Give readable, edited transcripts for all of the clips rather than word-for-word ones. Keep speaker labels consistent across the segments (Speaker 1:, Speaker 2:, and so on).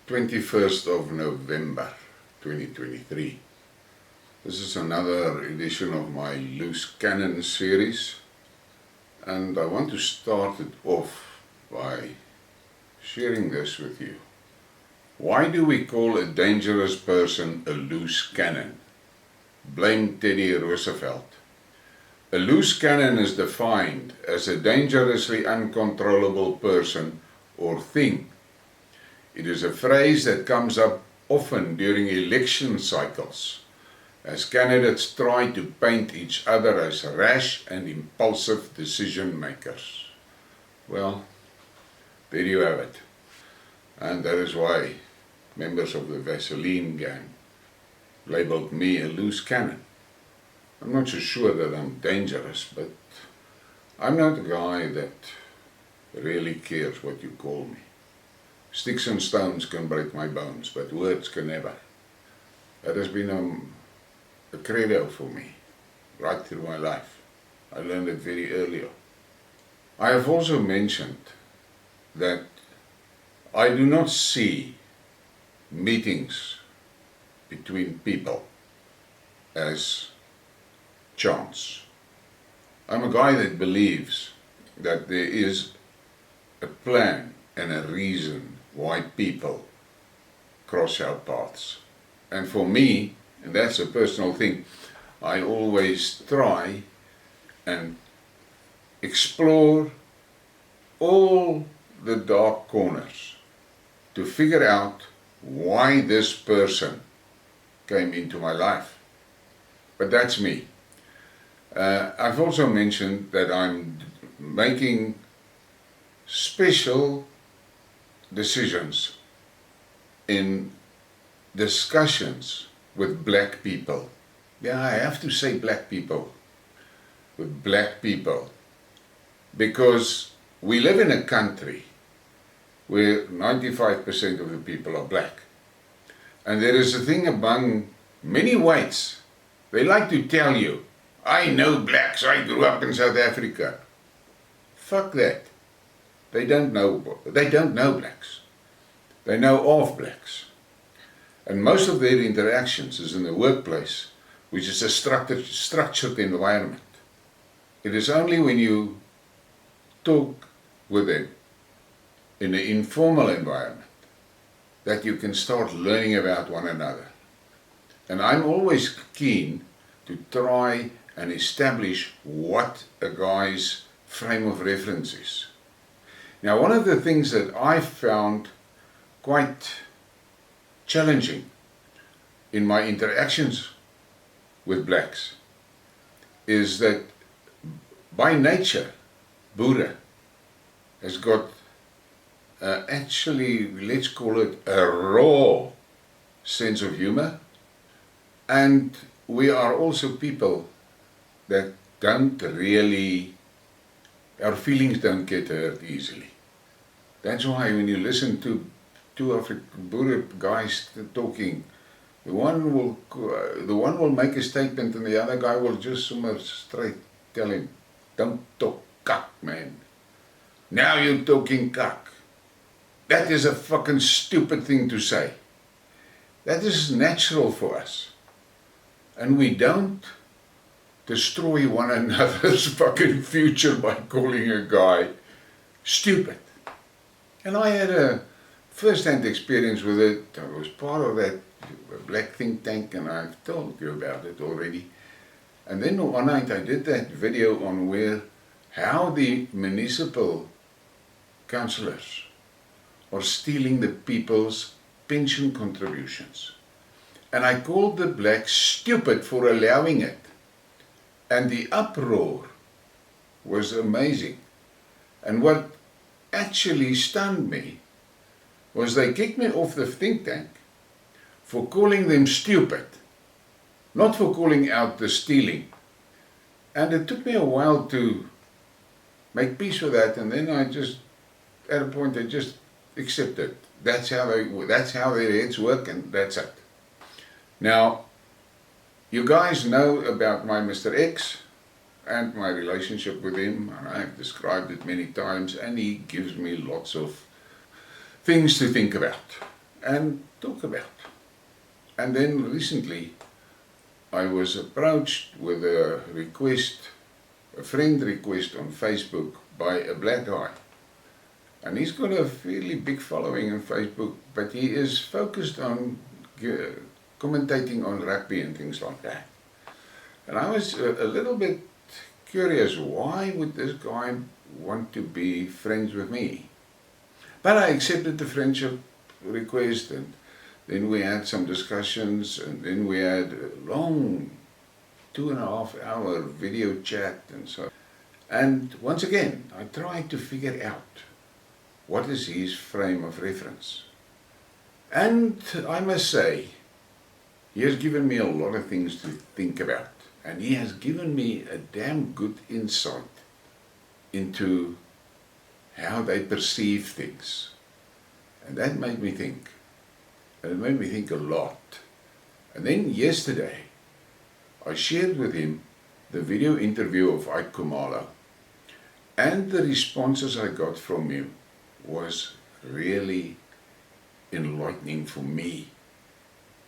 Speaker 1: 21st of November 2023. This is another edition of my Loose Cannon series, and I want to start it off by sharing this with you. Why do we call a dangerous person a loose cannon? Blame Teddy Roosevelt. A loose cannon is defined as a dangerously uncontrollable person or thing. It is a phrase that comes up often during election cycles, as candidates try to paint each other as rash and impulsive decision makers. Well, there you have it. And that is why members of the Vaseline gang labeled me a loose cannon. I'm not so sure that I'm dangerous, but I'm not a guy that really cares what you call me. Sticks and stones can break my bones, but words can never. That has been a credo for me, right through my life. I learned it very early on. I have also mentioned that I do not see meetings between people as chance. I'm a guy that believes that there is a plan and a reason why people cross our paths. And for me, and that's a personal thing, I always try and explore all the dark corners to figure out why this person came into my life. But that's me. I've also mentioned that I'm making special decisions in discussions with black people. Yeah, I have to say black people. With black people. Because we live in a country where 95% of the people are black. And there is a thing among many whites. They like to tell you, I know blacks, I grew up in South Africa. Fuck that. They don't know blacks. They know of blacks. And most of their interactions is in the workplace, which is a structured environment. It is only when you talk with them in an informal environment that you can start learning about one another. And I'm always keen to try and establish what a guy's frame of reference is. Now, one of the things that I found quite challenging in my interactions with blacks is that by nature, Boere has got actually, let's call it a raw sense of humor, and we are also people that don't really, our feelings don't get hurt easily. That's why when you listen to two Boere guys talking, the one will make a statement and the other guy will just straight tell him, don't talk cuck, man. Now you're talking cuck. That is a fucking stupid thing to say. That is natural for us. And we don't destroy one another's fucking future by calling a guy stupid. And I had a first-hand experience with it. I was part of that black think tank, and I've told you about it already. And then one night I did that video on how the municipal councillors are stealing the people's pension contributions. And I called the blacks stupid for allowing it. And the uproar was amazing. And what actually stunned me was they kicked me off the think tank for calling them stupid, not for calling out the stealing. And it took me a while to make peace with that, and then at a point I just accepted. That's how their heads work, and that's it. Now, you guys know about my Mr. X and my relationship with him, and I've described it many times, and he gives me lots of things to think about. and talk about. And then recently I was approached with a friend request on Facebook by a black guy. And he's got a fairly big following on Facebook, but he is focused on commentating on rugby and things like that. And I was a little bit curious, why would this guy want to be friends with me? But I accepted the friendship request, and then we had some discussions, and then we had a long 2.5-hour video chat and so. And once again, I tried to figure out what is his frame of reference. And I must say, he has given me a lot of things to think about. And he has given me a damn good insight into how they perceive things. And that made me think. And it made me think a lot. And then yesterday, I shared with him the video interview of Ike Khumalo. And the responses I got from him was really enlightening for me.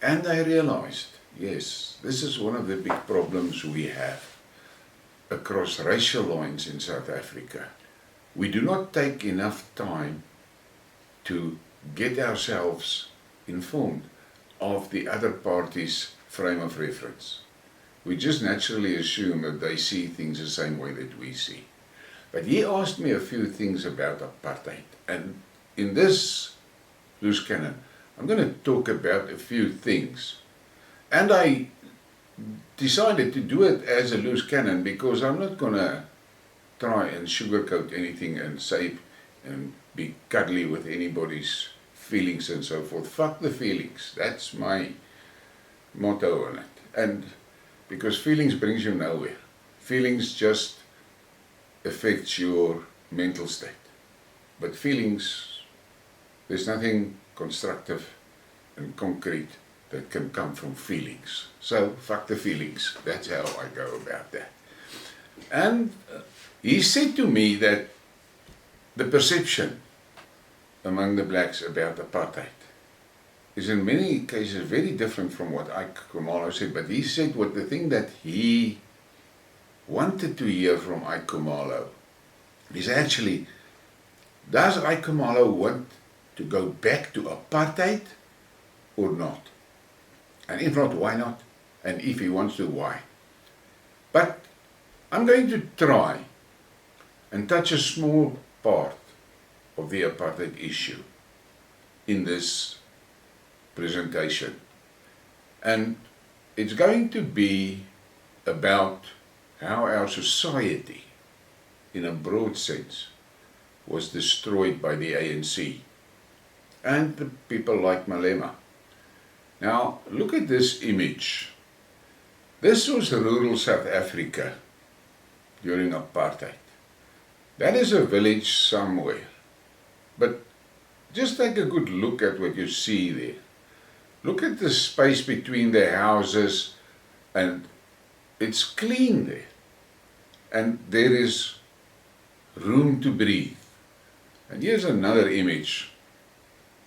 Speaker 1: And I realized, yes, this is one of the big problems we have across racial lines in South Africa. We do not take enough time to get ourselves informed of the other party's frame of reference. We just naturally assume that they see things the same way that we see. But he asked me a few things about apartheid. And in this loose cannon, I'm going to talk about a few things. And I decided to do it as a loose cannon because I'm not going to try and sugarcoat anything and say and be cuddly with anybody's feelings and so forth. Fuck the feelings. That's my motto on it. And because feelings brings you nowhere. Feelings just affects your mental state. But feelings, there's nothing constructive and concrete that can come from feelings. So, fuck the feelings. That's how I go about that. And he said to me that the perception among the blacks about apartheid is in many cases very different from what Ike Khumalo said, but he said what the thing that he wanted to hear from Ike Khumalo is actually, does Ike Khumalo want to go back to apartheid or not? And if not, why not? And if he wants to, why? But I'm going to try and touch a small part of the apartheid issue in this presentation. And it's going to be about how our society, in a broad sense, was destroyed by the ANC and the people like Malema. Now, look at this image. This was rural South Africa during apartheid. That is a village somewhere. But just take a good look at what you see there. Look at the space between the houses, and it's clean there. And there is room to breathe. And here's another image.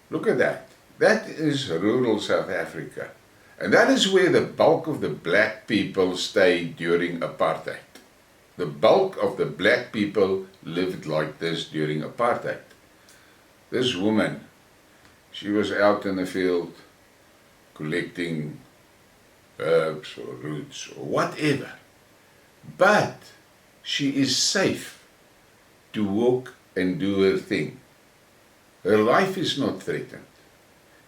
Speaker 1: Look at that. That is rural South Africa. And that is where the bulk of the black people stayed during apartheid. The bulk of the black people lived like this during apartheid. This woman, she was out in the field collecting herbs or roots or whatever. But she is safe to walk and do her thing. Her life is not threatened.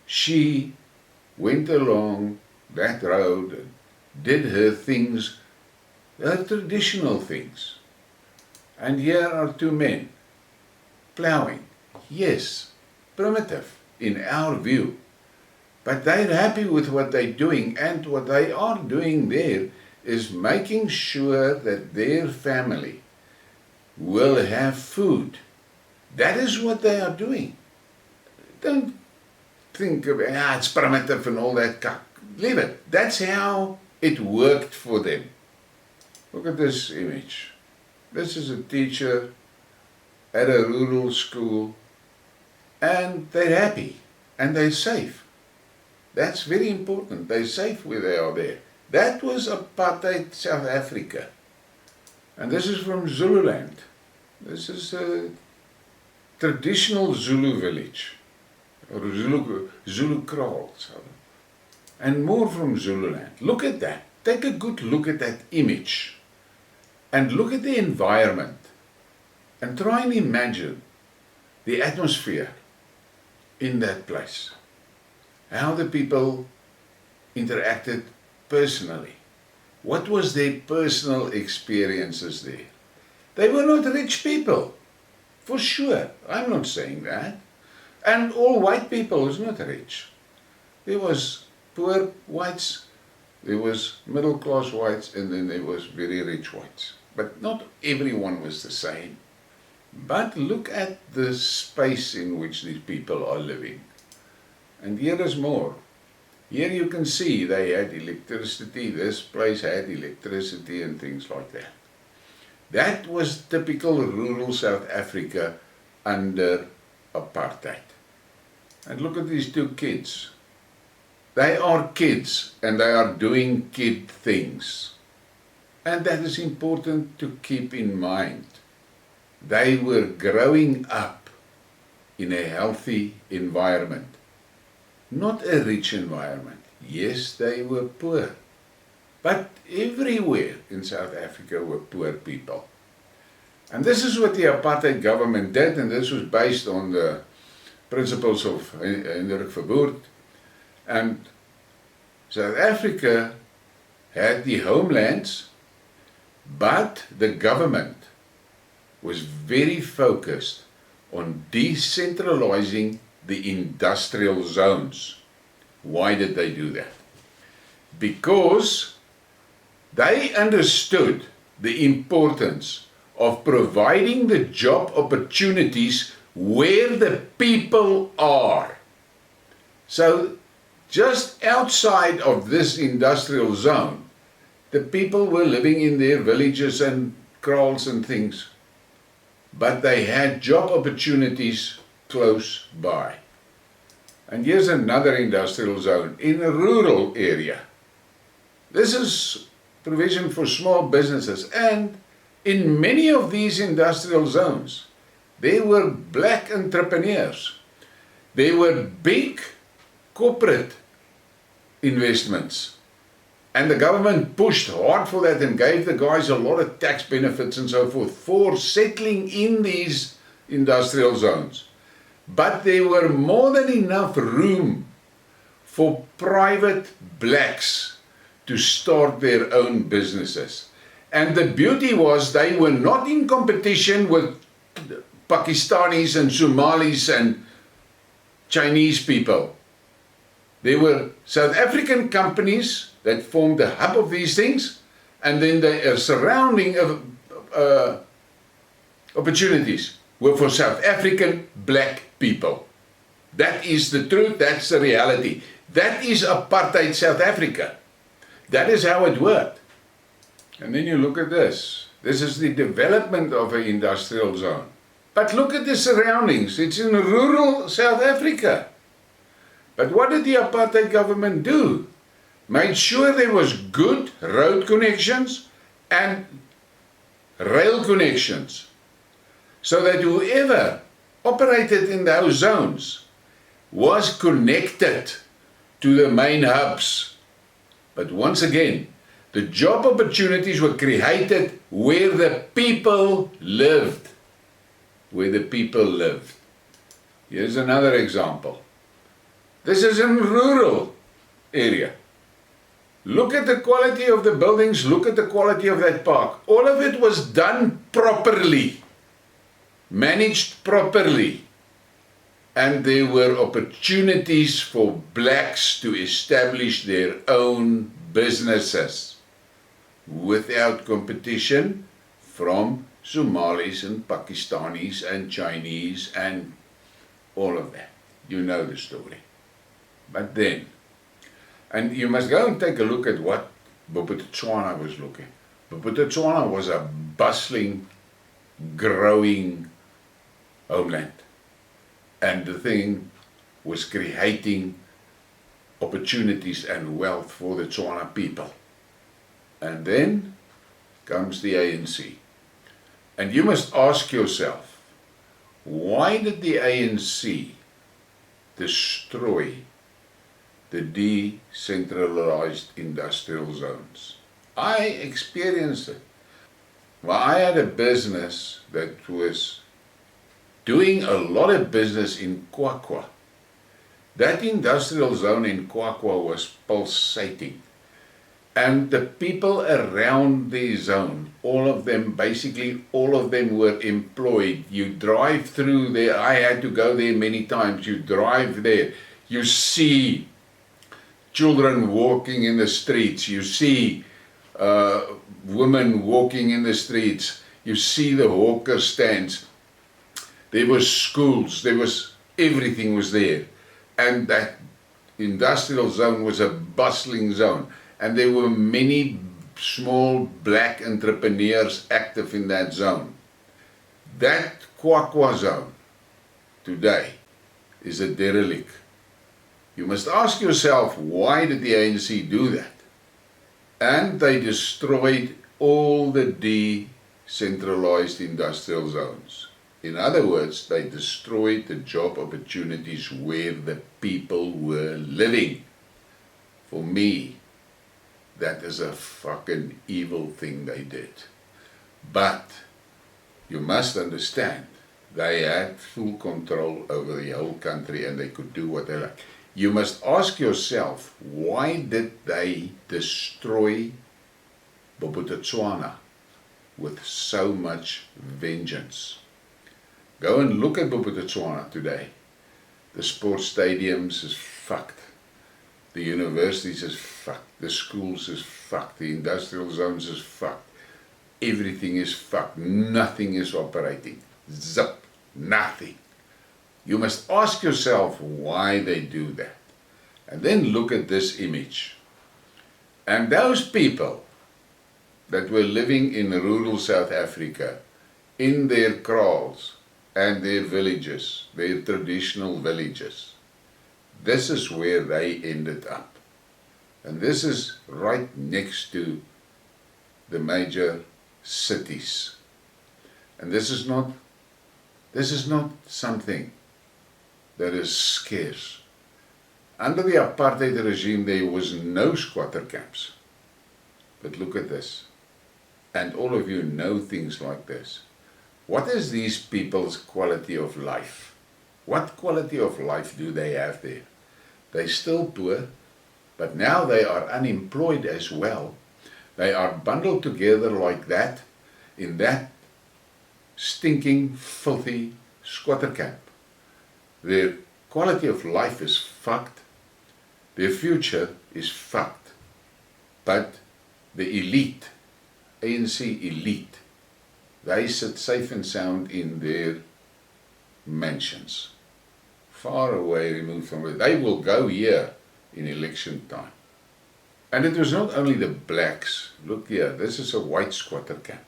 Speaker 1: She went along that road and did her things, her traditional things. And here are two men plowing. Yes, primitive in our view. But they're happy with what they're doing, and what they are doing there is making sure that their family will have food. That is what they are doing. Don't think about, it's primitive and all that. Leave it. That's how it worked for them. Look at this image. This is a teacher at a rural school, and they're happy. and they're safe. That's very important. They're safe where they are there. That was apartheid South Africa. And this is from Zululand. This is a traditional Zulu village, or Zulu kraal. And more from Zululand. Look at that. Take a good look at that image. And look at the environment. And try and imagine the atmosphere in that place. How the people interacted personally. What was their personal experiences there? They were not rich people, for sure. I'm not saying that. And all white people was not rich. There was poor whites, there was middle class whites, and then there was very rich whites. But not everyone was the same. But look at the space in which these people are living. And here is more. Here you can see they had electricity, this place had electricity and things like that. That was typical rural South Africa under apartheid. And look at these two kids. They are kids and they are doing kid things. And that is important to keep in mind. They were growing up in a healthy environment. Not a rich environment. Yes, they were poor. But everywhere in South Africa were poor people. And this is what the apartheid government did, and this was based on the principles of Hendrik Verwoerd. And South Africa had the homelands, but the government was very focused on decentralizing the industrial zones. Why did they do that? Because they understood the importance of providing the job opportunities where the people are. So just outside of this industrial zone, the people were living in their villages and kraals and things, but they had job opportunities close by. And here's another industrial zone in a rural area. This is provision for small businesses, and in many of these industrial zones, there were black entrepreneurs. There were big corporate investments. And the government pushed hard for that and gave the guys a lot of tax benefits and so forth for settling in these industrial zones. But there were more than enough room for private blacks to start their own businesses. And the beauty was they were not in competition with Pakistanis and Somalis and Chinese people. There were South African companies that formed the hub of these things, and then the surrounding opportunities were for South African black people. That is the truth, that's the reality. That is apartheid South Africa. That is how it worked. And then you look at this. This is the development of an industrial zone. But look at the surroundings. It's in rural South Africa. But what did the apartheid government do? Made sure there was good road connections and rail connections, so that whoever operated in those zones was connected to the main hubs. But once again, the job opportunities were created where the people lived. Where the people lived. Here's another example. This is in rural area. Look at the quality of the buildings, look at the quality of that park. All of it was done properly, managed properly. And there were opportunities for blacks to establish their own businesses without competition from Somalis and Pakistanis and Chinese and all of that. You know the story. But then, and you must go and take a look at what Bophuthatswana was looking. Bophuthatswana was a bustling, growing homeland. And the thing was creating opportunities and wealth for the Tswana people. And then comes the ANC. And you must ask yourself, why did the ANC destroy the decentralized industrial zones? I experienced it. Well, I had a business that was doing a lot of business in Kwakwa. That industrial zone in Kwakwa was pulsating. And the people around the zone, all of them were employed. You drive through there, I had to go there many times, you drive there, you see children walking in the streets, you see women walking in the streets, you see the hawker stands, there was schools, everything was there. And that industrial zone was a bustling zone. And there were many small black entrepreneurs active in that zone. That Kwakwa zone today is a derelict. You must ask yourself, why did the ANC do that? And they destroyed all the decentralized industrial zones. In other words, they destroyed the job opportunities where the people were living. For me, that is a fucking evil thing they did. But you must understand, they had full control over the whole country and they could do what they like. You must ask yourself, why did they destroy Bophuthatswana with so much vengeance? Go and look at Bophuthatswana today. The sports stadiums is fucked. The universities is fucked. The schools is fucked. The industrial zones is fucked. Everything is fucked. Nothing is operating. Zip. Nothing. You must ask yourself why they do that. And then look at this image. And those people that were living in rural South Africa, in their kraals and their villages, their traditional villages, this is where they ended up. And this is right next to the major cities. And this is not something that is scarce. Under the apartheid regime, there was no squatter camps. But look at this. And all of you know things like this. What is these people's quality of life? What quality of life do they have there? They're still poor, but now they are unemployed as well. They are bundled together like that, in that stinking, filthy squatter camp. Their quality of life is fucked. Their future is fucked. But the elite, ANC elite, they sit safe and sound in their mansions, far away, removed from it. They will go here in election time. And it was not only the blacks. Look here, this is a white squatter camp.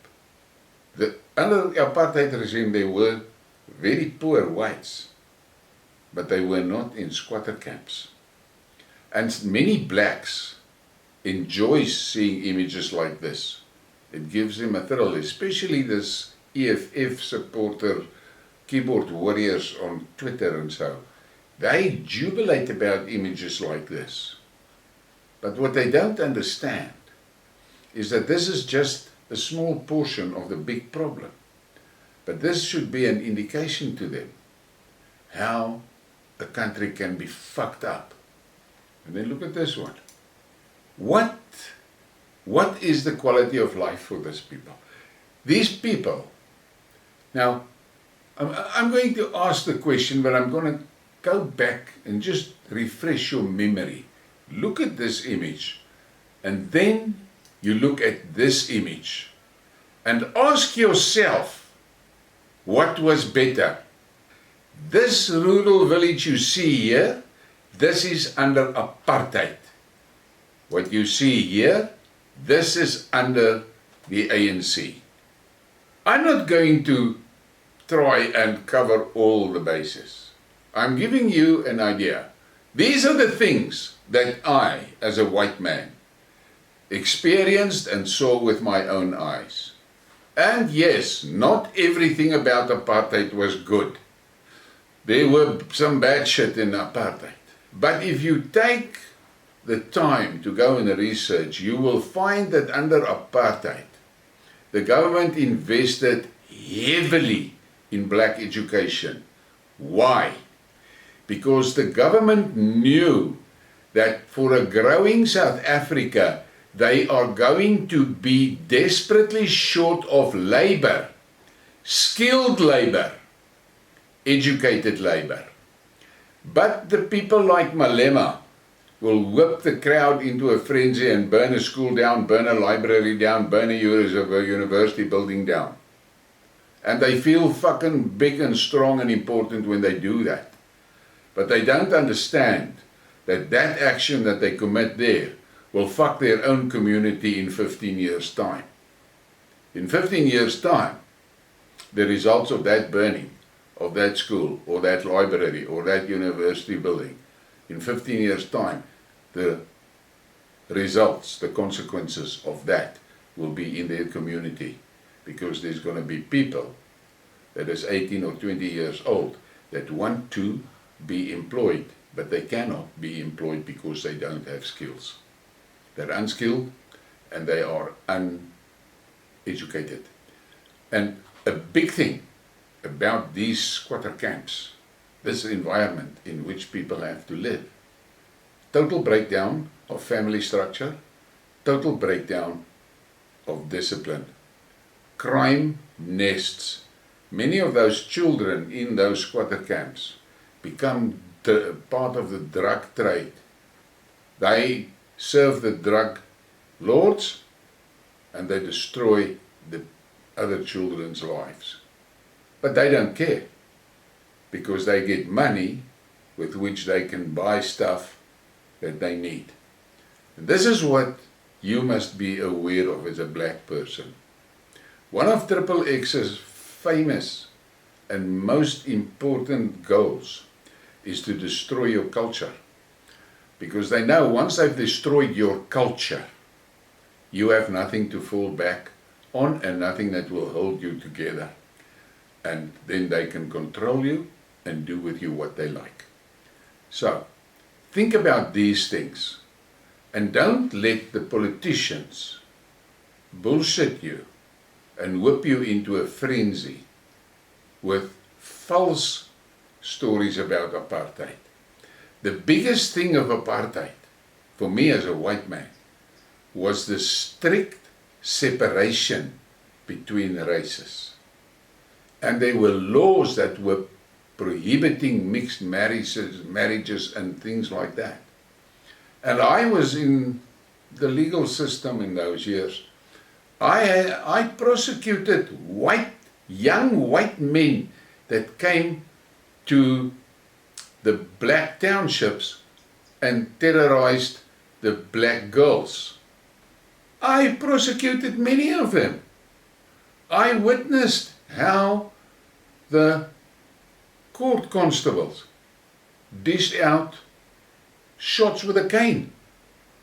Speaker 1: Under the apartheid regime, there were very poor whites, but they were not in squatter camps. And many blacks enjoy seeing images like this. It gives them a thrill, especially this EFF supporter, keyboard warriors on Twitter and so. They jubilate about images like this. But what they don't understand is that this is just a small portion of the big problem. But this should be an indication to them how a country can be fucked up. And then look at this one. What is the quality of life for these people? These people, now, I'm going to ask the question, but I'm going to go back and just refresh your memory. Look at this image, and then you look at this image, and ask yourself, what was better? This rural village you see here, this is under apartheid. What you see here, this is under the ANC. I'm not going to try and cover all the bases. I'm giving you an idea. These are the things that I, as a white man, experienced and saw with my own eyes. And yes, not everything about apartheid was good. There were some bad shit in apartheid. But if you take the time to go and research, you will find that under apartheid, the government invested heavily in black education. Why? Because the government knew that for a growing South Africa, they are going to be desperately short of labor, skilled labor, educated labor. But the people like Malema will whip the crowd into a frenzy and burn a school down, burn a library down, burn a university building down. And they feel fucking big and strong and important when they do that. But they don't understand that that action that they commit there will fuck their own community in 15 years' time. In 15 years' time, the results of that burning, of that school, or that library, or that university building, in 15 years' time, the results, the consequences of that will be in their community, because there's going to be people that is 18 or 20 years old that want to be employed, but they cannot be employed because they don't have skills. They're unskilled and they are uneducated. And a big thing about these squatter camps, this environment in which people have to live, total breakdown of family structure, total breakdown of discipline, crime nests. Many of those children in those squatter camps become part of the drug trade. They serve the drug lords and they destroy the other children's lives. But they don't care, because they get money with which they can buy stuff that they need. And this is what you must be aware of as a black person. One of Triple X's famous and most important goals is to destroy your culture. Because they know once they've destroyed your culture, you have nothing to fall back on and nothing that will hold you together. And then they can control you and do with you what they like. So, think about these things. And don't let the politicians bullshit you and whip you into a frenzy with false stories about apartheid. The biggest thing of apartheid, for me as a white man, was the strict separation between races. And there were laws that were prohibiting mixed marriages and things like that. And I was in the legal system in those years. I prosecuted young white men that came to the black townships and terrorized the black girls. I prosecuted many of them. I witnessed how the court constables dished out shots with a cane,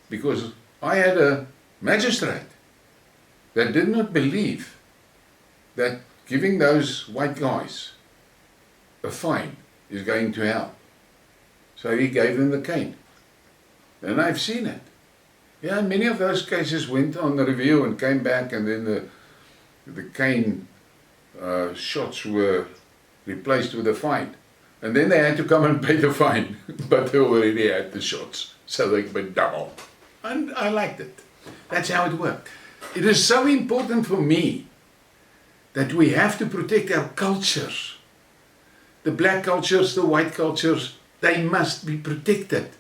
Speaker 1: because I had a magistrate that did not believe that giving those white guys a fine is going to help. So he gave them the cane. And I've seen it. Yeah, many of those cases went on the review and came back, and then the cane shots were replaced with a fine. And then they had to come and pay the fine, but they already had the shots, so they went double. And I liked it. That's how it worked. It is so important for me that we have to protect our cultures. The black cultures, the white cultures, they must be protected.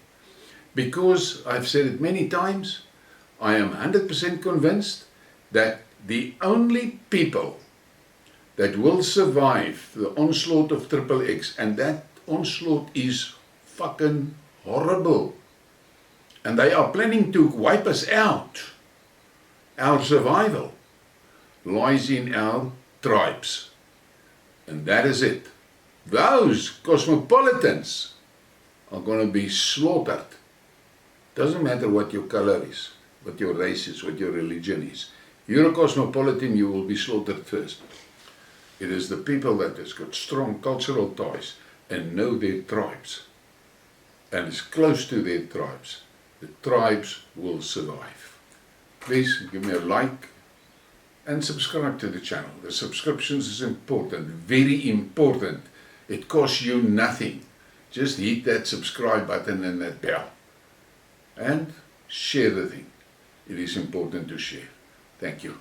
Speaker 1: Because, I've said it many times, I am 100% convinced that the only people that will survive the onslaught of Triple X, and that onslaught is fucking horrible, and they are planning to wipe us out, our survival lies in our tribes. And that is it. Those cosmopolitans are going to be slaughtered. Doesn't matter what your color is, what your race is, what your religion is. You're a cosmopolitan, you will be slaughtered first. It is the people that has got strong cultural ties and know their tribes and is close to their tribes. The tribes will survive. Please give me a like and subscribe to the channel. The subscriptions is important, very important. It costs you nothing. Just hit that subscribe button and that bell. And share the thing. It is important to share. Thank you.